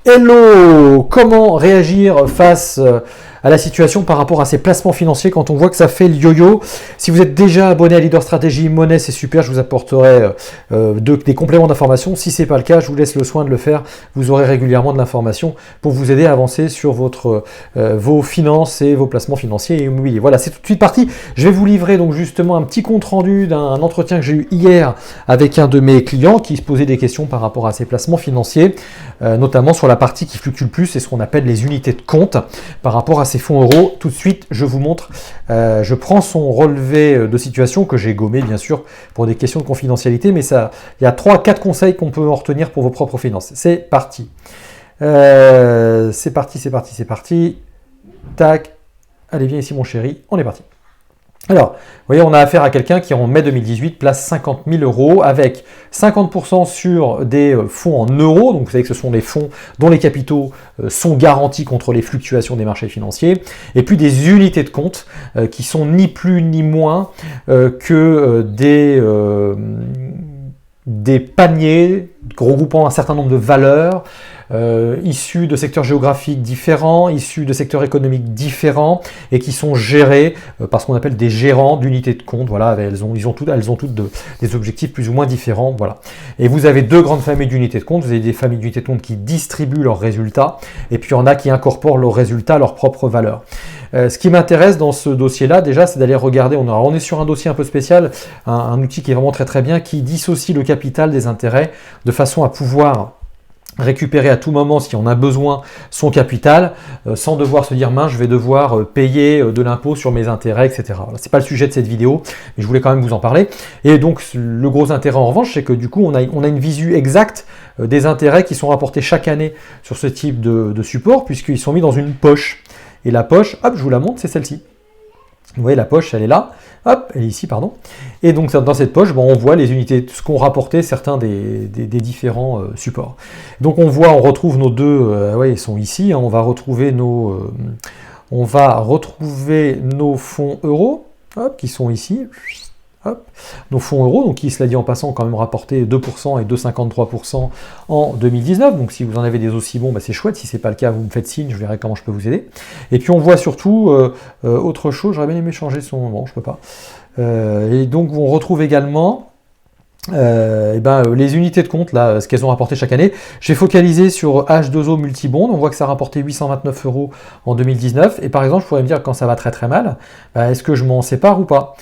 Hello! Comment réagir face à la situation par rapport à ces placements financiers quand on voit que ça fait le yo-yo? Si vous êtes déjà abonné à Leader Stratégie Monnaie, c'est super, je vous apporterai des compléments d'information. Si ce n'est pas le cas, je vous laisse le soin de le faire. Vous aurez régulièrement de l'information pour vous aider à avancer sur vos finances et vos placements financiers et immobiliers. Voilà, c'est tout de suite parti. Je vais vous livrer donc justement un petit compte rendu d'un entretien que j'ai eu hier avec un de mes clients qui se posait des questions par rapport à ses placements financiers, notamment sur la partie qui fluctue le plus, c'est ce qu'on appelle les unités de compte par rapport à ces fonds euros. Tout de suite, je vous montre, je prends son relevé de situation que j'ai gommé bien sûr pour des questions de confidentialité, mais ça, il y a 3-4 conseils qu'on peut en retenir pour vos propres finances. C'est parti. C'est parti. Tac. Allez, viens ici mon chéri, on est parti. Alors, vous voyez, on a affaire à quelqu'un qui en mai 2018 place 50 000 euros avec 50% sur des fonds en euros. Donc, vous savez que ce sont des fonds dont les capitaux sont garantis contre les fluctuations des marchés financiers. Et puis des unités de compte qui sont ni plus ni moins que des paniers regroupant un certain nombre de valeurs, issus de secteurs géographiques différents, issus de secteurs économiques différents et qui sont gérés par ce qu'on appelle des gérants d'unités de compte. Voilà, elles ont toutes des objectifs plus ou moins différents. Voilà. Et vous avez deux grandes familles d'unités de compte. Vous avez des familles d'unités de compte qui distribuent leurs résultats et puis il y en a qui incorporent leurs résultats à leurs propres valeurs. Ce qui m'intéresse dans ce dossier-là, déjà, c'est d'aller regarder. On est sur un dossier un peu spécial, un outil qui est vraiment très très bien, qui dissocie le capital des intérêts de façon à pouvoir récupérer à tout moment, si on a besoin, son capital, sans devoir se dire, mince, je vais devoir payer de l'impôt sur mes intérêts, etc. Voilà, c'est pas le sujet de cette vidéo, mais je voulais quand même vous en parler. Et donc, le gros intérêt en revanche, c'est que du coup, on a une visu exacte des intérêts qui sont rapportés chaque année sur ce type de support, puisqu'ils sont mis dans une poche. Et la poche, hop, je vous la montre, c'est celle-ci. Vous voyez, la poche, elle est là. Hop, elle est ici, pardon. Et donc, dans cette poche, on voit les unités, ce qu'ont rapporté certains des différents supports. Donc, on retrouve nos deux, ils sont ici. Hein, on va retrouver nos fonds euros, hop, qui sont ici. Hop, nos fonds euros, donc qui, cela dit en passant, ont quand même rapporté 2% et 2,53% en 2019. Donc si vous en avez des aussi bons, c'est chouette. Si ce n'est pas le cas, vous me faites signe, je verrai comment je peux vous aider. Et puis on voit surtout autre chose, j'aurais bien aimé changer son... Bon, je peux pas. Et donc on retrouve également les unités de compte, là, ce qu'elles ont rapporté chaque année. J'ai focalisé sur H2O Multibond, on voit que ça a rapporté 829 euros en 2019. Et par exemple, je pourrais me dire quand ça va très très mal, est-ce que je m'en sépare ou pas?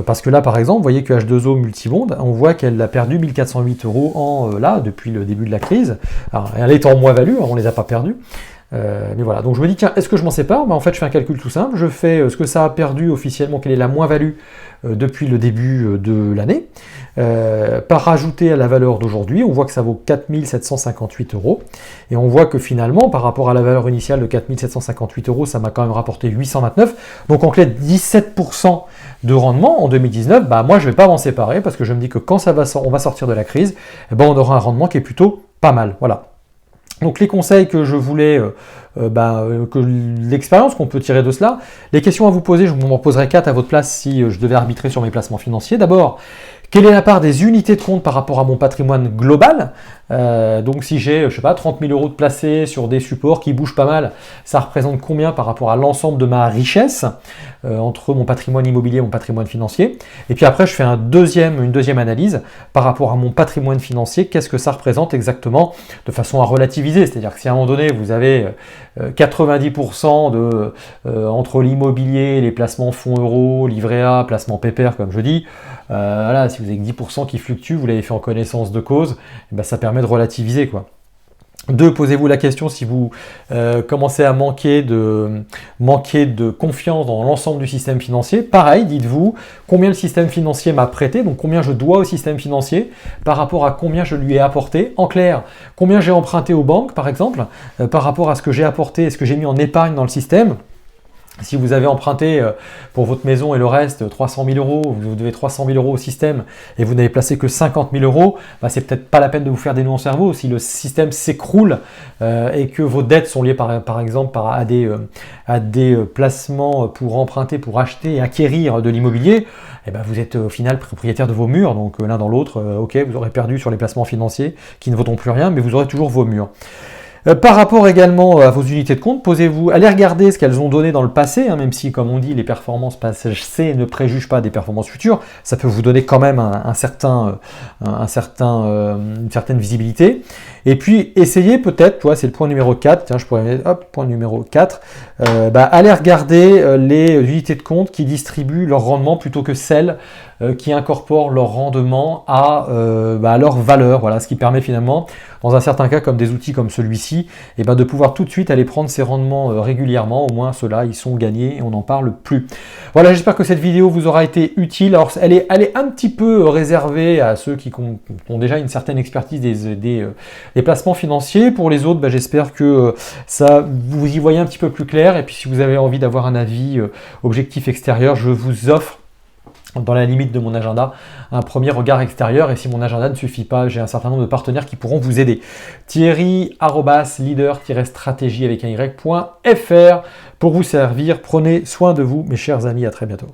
Parce que là, par exemple, vous voyez que H2O Multibond, on voit qu'elle a perdu 1408 euros depuis le début de la crise. Alors, elle est en moins-value, on ne les a pas perdus. Mais voilà, donc je me dis, tiens, est-ce que je m'en sépare? En fait, je fais un calcul tout simple. Je fais ce que ça a perdu officiellement, quelle est la moins-value depuis le début de l'année, par rajouter à la valeur d'aujourd'hui. On voit que ça vaut 4 758 euros. Et on voit que finalement, par rapport à la valeur initiale de 4 758 euros, ça m'a quand même rapporté 829. Donc en clé 17% de rendement en 2019. Moi, je ne vais pas m'en séparer parce que je me dis que quand on va sortir de la crise, on aura un rendement qui est plutôt pas mal. Voilà. Donc les conseils que je voulais, l'expérience qu'on peut tirer de cela, les questions à vous poser, je m'en poserai 4 à votre place si je devais arbitrer sur mes placements financiers. D'abord, quelle est la part des unités de compte par rapport à mon patrimoine global? Donc si j'ai, 30 000 euros de placés sur des supports qui bougent pas mal, ça représente combien par rapport à l'ensemble de ma richesse entre mon patrimoine immobilier et mon patrimoine financier? Et puis après, je fais une deuxième analyse par rapport à mon patrimoine financier. Qu'est-ce que ça représente exactement de façon à relativiser? C'est-à-dire que si à un moment donné, vous avez 90% entre l'immobilier, les placements fonds euros, livret A, placement pépère, comme je dis, si vous avez 10% qui fluctuent, vous l'avez fait en connaissance de cause, ça permet de relativiser, quoi. 2, posez-vous la question si vous commencez à manquer de confiance dans l'ensemble du système financier. Pareil, dites-vous combien le système financier m'a prêté, donc combien je dois au système financier par rapport à combien je lui ai apporté. En clair, combien j'ai emprunté aux banques, par exemple, par rapport à ce que j'ai apporté et ce que j'ai mis en épargne dans le système. Si vous avez emprunté pour votre maison et le reste 300 000 euros, vous devez 300 000 euros au système et vous n'avez placé que 50 000 euros, c'est peut-être pas la peine de vous faire des nœuds en cerveau. Si le système s'écroule et que vos dettes sont liées par exemple à des placements pour emprunter, pour acheter et acquérir de l'immobilier, vous êtes au final propriétaire de vos murs. Donc l'un dans l'autre, ok, vous aurez perdu sur les placements financiers qui ne vaudront plus rien, mais vous aurez toujours vos murs. Par rapport également à vos unités de compte, allez regarder ce qu'elles ont donné dans le passé, hein, même si, comme on dit, les performances passées ne préjugent pas des performances futures, ça peut vous donner quand même une certaine visibilité. Et puis, essayez peut-être, c'est le point numéro 4, tiens, je pourrais mettre, point numéro 4, allez regarder les unités de compte qui distribuent leur rendement plutôt que celles qui incorporent leur rendement à leur valeur, voilà, ce qui permet finalement, dans un certain cas comme des outils comme celui-ci, de pouvoir tout de suite aller prendre ces rendements régulièrement, au moins ceux-là ils sont gagnés et on n'en parle plus. Voilà, j'espère que cette vidéo vous aura été utile. Alors elle est un petit peu réservée à ceux qui ont déjà une certaine expertise des placements financiers. Pour les autres, j'espère que ça vous y voyez un petit peu plus clair, et puis si vous avez envie d'avoir un avis objectif extérieur, je vous offre, dans la limite de mon agenda, un premier regard extérieur, et si mon agenda ne suffit pas, j'ai un certain nombre de partenaires qui pourront vous aider. Thierry, @leader-stratégie avec un y.fr pour vous servir. Prenez soin de vous, mes chers amis, à très bientôt.